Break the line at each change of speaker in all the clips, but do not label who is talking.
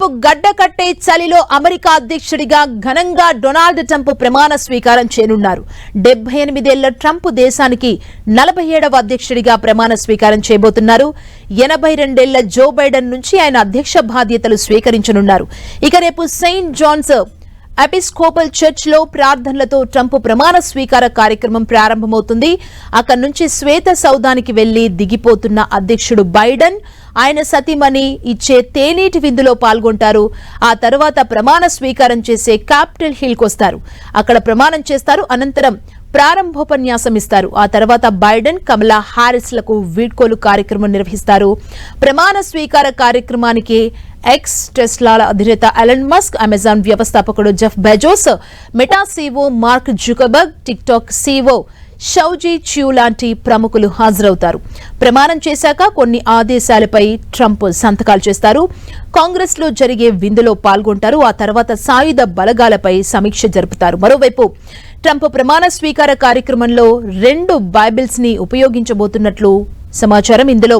మరోవైపు గడ్డ కట్టే చలిలో అమెరికా అధ్యక్షుడిగా ఘనంగా డొనాల్డ్ ట్రంప్ ప్రమాణ స్వీకారం చేయనున్నారు. 78 ఏళ్ల ట్రంప్ దేశానికి 47వ అధ్యక్షుడిగా ప్రమాణ స్వీకారం చేయబోతున్నారు. 82 ఏళ్ల జో బైడెన్ నుంచి ఆయన అధ్యక్ష బాధ్యతలు స్వీకరించనున్నారు. ఇక రేపు సెయింట్ జాన్స్ ఎపిస్కోపల్ చర్చ్ లో ప్రార్థనలతో ట్రంప్ ప్రమాణ స్వీకార కార్యక్రమం ప్రారంభమవుతుంది. అక్కడి నుంచి శ్వేత సౌధానికి వెళ్లి దిగిపోతున్న అధ్యక్షుడు బైడెన్ ఆయన సతీమణి ఇచ్చే తేనీటి విందులో పాల్గొంటారు. ఆ తర్వాత ప్రమాణ స్వీకారం చేసే క్యాపిటల్ హిల్ కొస్తారు. అక్కడ ప్రమాణం చేస్తారు. అనంతరం ప్రారంభోపన్యాసం ఇస్తారు. ఆ తర్వాత బైడెన్, కమలా హారిస్ లకు వీడ్కోలు కార్యక్రమం నిర్వహిస్తారు. ప్రమాణ స్వీకార కార్యక్రమానికి ఎక్స్, టెస్లాల అధినేత ఎలన్ మస్క్, అమెజాన్ వ్యవస్థాపకుడు Jeff Bezos, Meta CEO Mark Zuckerberg, TikTok CEO Shou Zi Chew లాంటి ప్రముఖులు హాజరవుతారు. ప్రమాణం చేశాక కొన్ని ఆదేశాలపై ట్రంప్ సంతకాలు చేస్తారు. కాంగ్రెస్ లో జరిగే విందులో పాల్గొంటారు. ఆ తర్వాత సాయుధ బలగాలపై సమీక్ష జరుపుతారు. మరోవైపు ట్రంప్ ప్రమాణ స్వీకార కార్యక్రమంలో 2 బైబిల్స్ ని ఉపయోగించబోతున్నట్లు సమాచారం. ఇందులో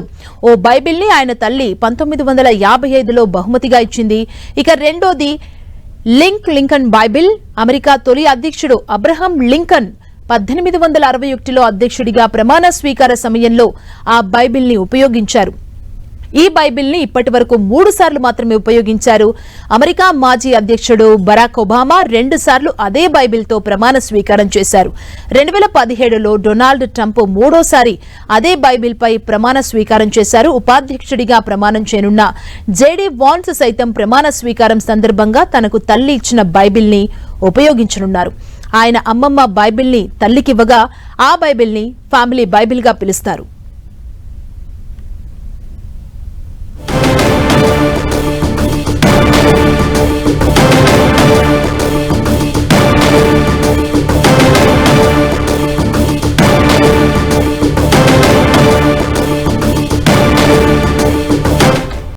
ఓ బైబిల్ ని ఆయన తల్లి 1955లో బహుమతిగా ఇచ్చింది. ఇక రెండోది లింకన్ బైబిల్. అమెరికా తొలి అధ్యక్షుడు అబ్రహాం లింకన్ 1861లో అధ్యక్షుడిగా ప్రమాణ స్వీకార సమయంలో ఆ బైబిల్ ని ఉపయోగించారు. ఈ బైబిల్ ని ఇప్పటి వరకు 3 సార్లు మాత్రమే ఉపయోగించారు. అమెరికా మాజీ అధ్యక్షుడు బరాక్ ఒబామా 2 సార్లు అదే బైబిల్ తో ప్రమాణ స్వీకారం చేశారు. 2017లో డొనాల్డ్ ట్రంప్ 3వసారి అదే బైబిల్ పై ప్రమాణ స్వీకారం చేశారు. ఉపాధ్యక్షుడిగా ప్రమాణం చేయనున్న జేడీ వాన్స్ సైతం ప్రమాణ స్వీకారం సందర్భంగా తనకు తల్లి ఇచ్చిన బైబిల్ ని ఉపయోగించనున్నారు. ఆయన అమ్మమ్మ బైబిల్ ని తల్లికివ్వగా ఆ బైబిల్ ని ఫ్యామిలీ బైబిల్ గా పిలుస్తారు.